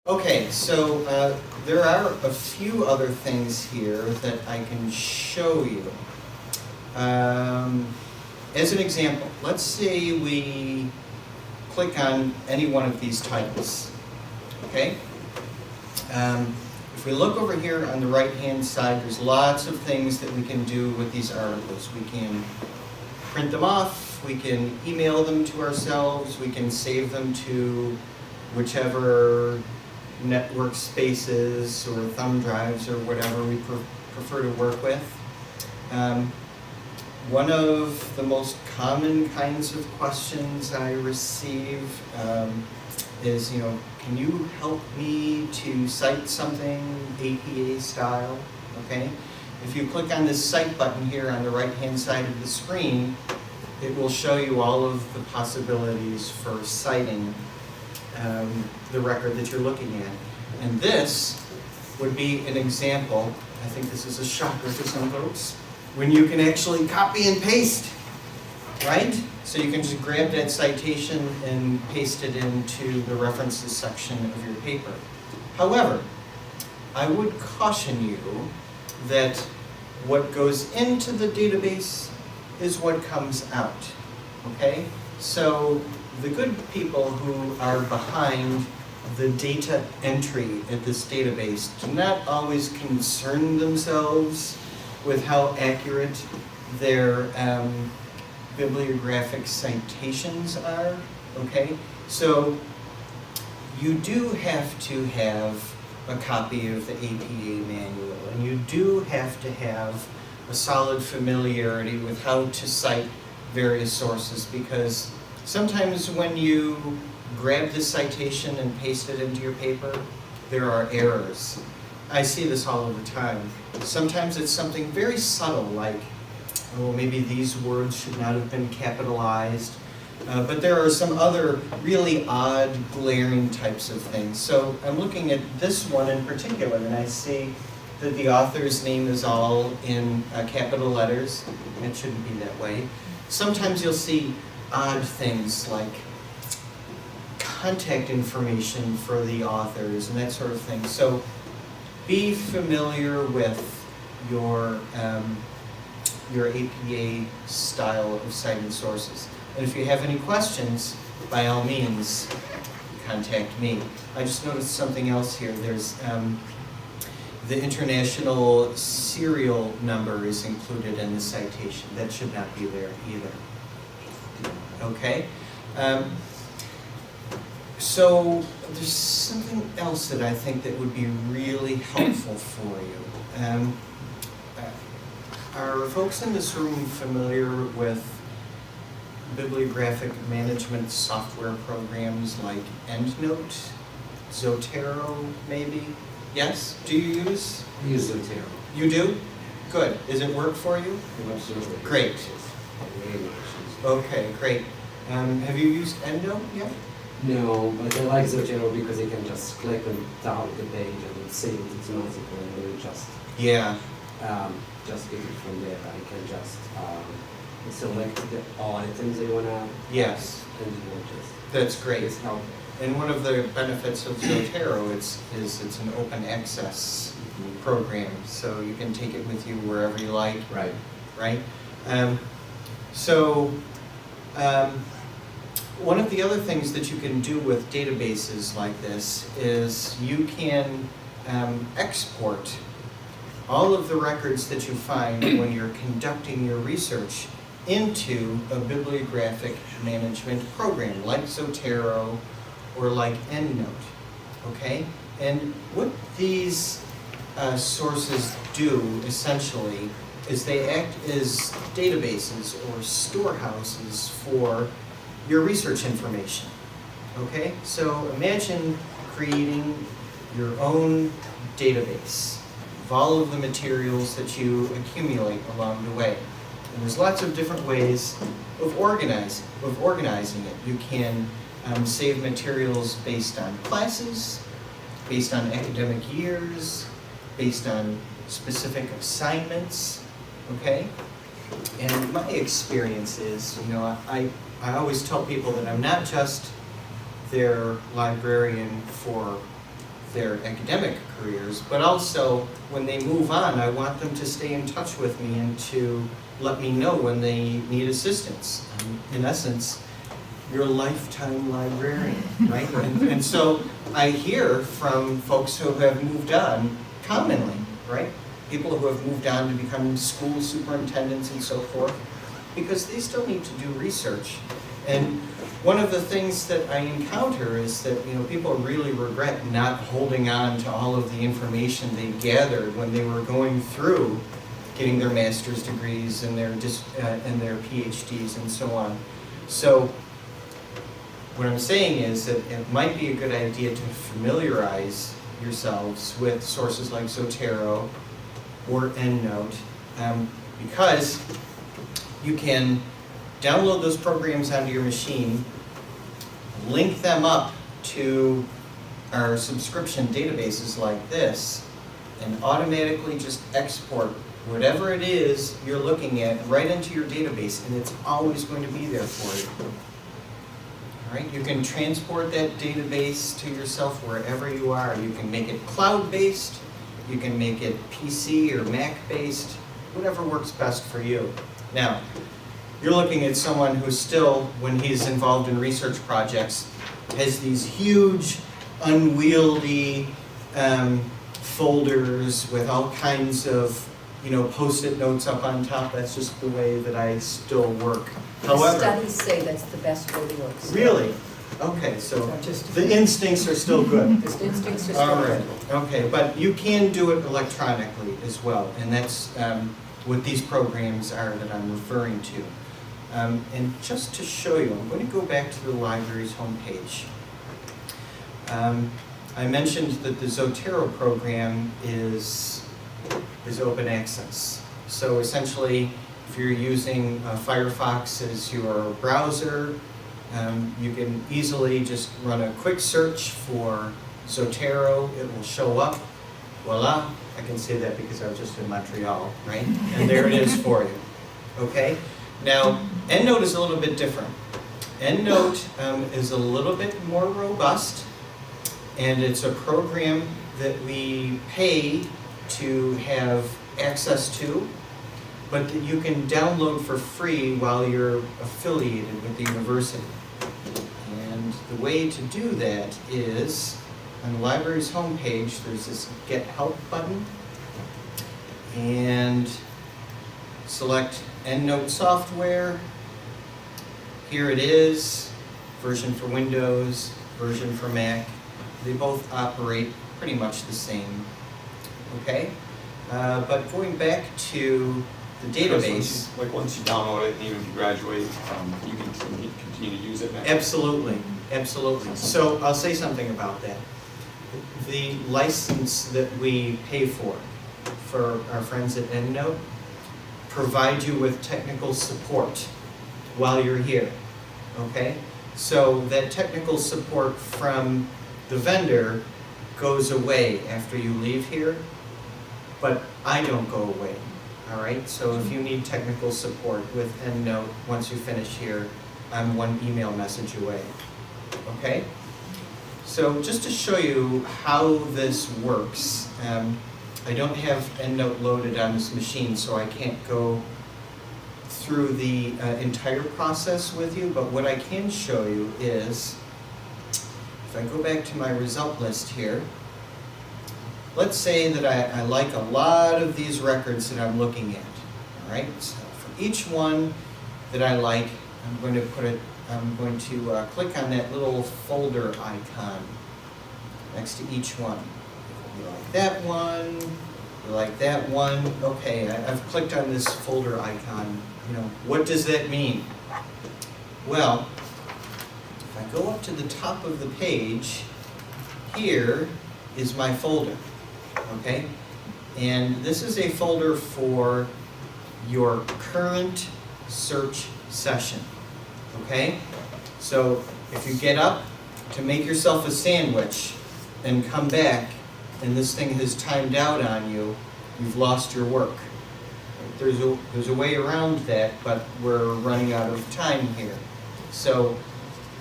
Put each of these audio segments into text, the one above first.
Okay, so there are a few other things here that I can show you. As an example, let's say we click on any one of these titles, okay? If we look over here on the right-hand side, there's lots of things that we can do with these articles. We can print them off, we can email them to ourselves, we can save them to whichever network spaces or thumb drives or whatever we prefer to work with. One of the most common kinds of questions I receive is, can you help me to cite something APA style? Okay. If you click on this Cite button here on the right-hand side of the screen, it will show you all of the possibilities for citing the record that you're looking at. And this would be an example, I think this is a shocker to some folks, when you can actually copy and paste, right? So you can just grab that citation and paste it into the references section of your paper. However, I would caution you that what goes into the database is what comes out, okay? So the good people who are behind the data entry at this database do not always concern themselves with how accurate their bibliographic citations are, okay? So you do have to have a copy of the APA manual, and you do have to have a solid familiarity with how to cite various sources, because sometimes when you grab this citation and paste it into your paper, there are errors. I see this all of the time. Sometimes it's something very subtle, like, oh, maybe these words should not have been capitalized. But there are some other really odd, glaring types of things. So I'm looking at this one in particular, and I see that the author's name is all in capital letters. It shouldn't be that way. Sometimes you'll see odd things like contact information for the authors and that sort of thing. So be familiar with your APA style of citing sources. And if you have any questions, by all means, contact me. I just noticed something else here. There's the international serial number is included in the citation. That should not be there either. Okay? So there's something else that I think that would be really helpful for you. Are folks in this room familiar with bibliographic management software programs like EndNote, Zotero, maybe? Yes? Do you use? I use Zotero. You do? Good. Does it work for you? Absolutely. Great. Very much. Okay, great. Have you used EndNote yet? No, but I like Zotero because you can just click on down the page and it saves it automatically, and then just get it from there. I can just select all items that you wanna. Yes. And it will just. That's great. It's helpful. And one of the benefits of Zotero is it's an open access program, so you can take it with you wherever you like. Right. Right? One of the other things that you can do with databases like this is you can export all of the records that you find when you're conducting your research into a bibliographic management program like Zotero or like EndNote, okay? And what these sources do essentially is they act as databases or storehouses for your research information, okay? So imagine creating your own database of all of the materials that you accumulate along the way. And there's lots of different ways of organizing it. You can save materials based on classes, based on academic years, based on specific assignments, okay? And my experience is, I always tell people that I'm not just their librarian for their academic careers, but also when they move on, I want them to stay in touch with me and to let me know when they need assistance. In essence, your lifetime librarian, right? And so I hear from folks who have moved on commonly, right? People who have moved on to become school superintendents and so forth, because they still need to do research. And one of the things that I encounter is that, you know, people really regret not holding on to all of the information they gathered when they were going through getting their master's degrees and their PhDs and so on. So what I'm saying is that it might be a good idea to familiarize yourselves with sources like Zotero or EndNote, because you can download those programs onto your machine, link them up to our subscription databases like this, and automatically just export whatever it is you're looking at right into your database, and it's always going to be there for you. All right? You can transport that database to yourself wherever you are. You can make it cloud-based, you can make it PC or Mac-based, whatever works best for you. Now, you're looking at someone who still, when he's involved in research projects, has these huge, unwieldy folders with all kinds of, you know, Post-it notes up on top. That's just the way that I still work. However, studies say that's the best way to work. Really? Okay, so So just- the instincts are still good. The instincts are All still right, okay, but you can do it electronically as well, and that's what these programs are that I'm referring to. And just to show you, I'm going to go back to the library's homepage. I mentioned that the Zotero program is open access. So essentially, if you're using Firefox as your browser, you can easily just run a quick search for Zotero. It will show up. Voila, I can say that because I was just in Montreal, right? And there it is for you, okay? Now, EndNote is a little bit different. EndNote is a little bit more robust, and it's a program that we pay to have access to, but that you can download for free while you're affiliated with the university. And the way to do that is, on the library's homepage, there's this Get Help button, and select EndNote software. Here it is, version for Windows, version for Mac. They both operate pretty much the same, okay? But going back to the database. Once you download it, and even if you graduate, you can continue to use it. Absolutely, absolutely. So I'll say something about that. The license that we pay for our friends at EndNote, provide you with technical support while you're here, okay? So that technical support from the vendor goes away after you leave here, but I don't go away, all right? So if you need technical support with EndNote, once you finish here, I'm one email message away, okay? So just to show you how this works, I don't have EndNote loaded on this machine, so I can't go through the entire process with you, but what I can show you is, if I go back to my result list here, let's say that I like a lot of these records that I'm looking at, all right? So for each one that I like, I'm going to click on that little folder icon next to each one. You like that one, you like that one. Okay, I've clicked on this folder icon. You know, what does that mean? Well, if I go up to the top of the page, here is my folder, okay? And this is a folder for your current search session, okay? So if you get up to make yourself a sandwich and come back and this thing has timed out on you, you've lost your work. There's a way around that, but we're running out of time here. So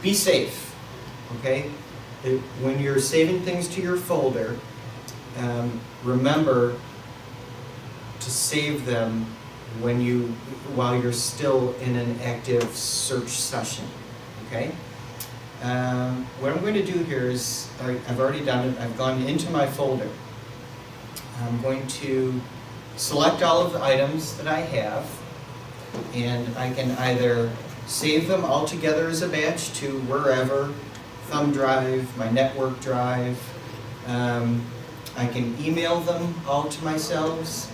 be safe, okay? when you're saving things to your folder, remember to save them while you're still in an active search session, okay? What I'm going to do here is, I've already done it, I've gone into my folder. I'm going to select all of the items that I have, and I can either save them all together as a batch to wherever, thumb drive, my network drive. I can email them all to myself.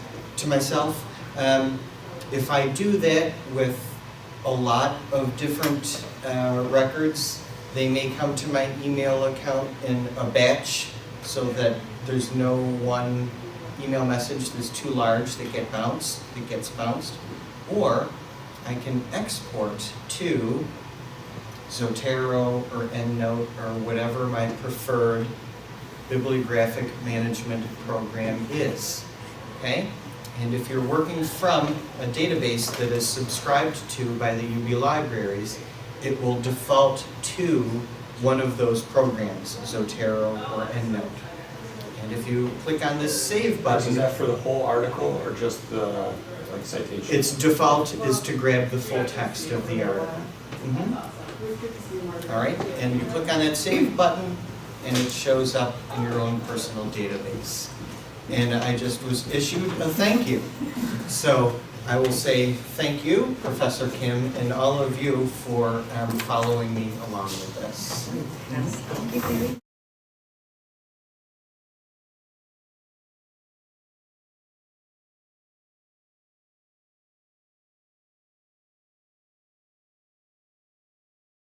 If I do that with a lot of different records, they may come to my email account in a batch so that there's no one email message that's too large that gets bounced. Or I can export to Zotero or EndNote or whatever my preferred bibliographic management program is, okay? And if you're working from a database that is subscribed to by the UB libraries, it will default to one of those programs, Zotero or EndNote. And if you click on this save button, Is that for the whole article or just the citation? its default is to grab the full text of the article. All right, and you click on that save button, and it shows up in your own personal database. And I just was issued a thank you. So I will say thank you, Professor Kim, and all of you for following me along with this. Thank you, Barry.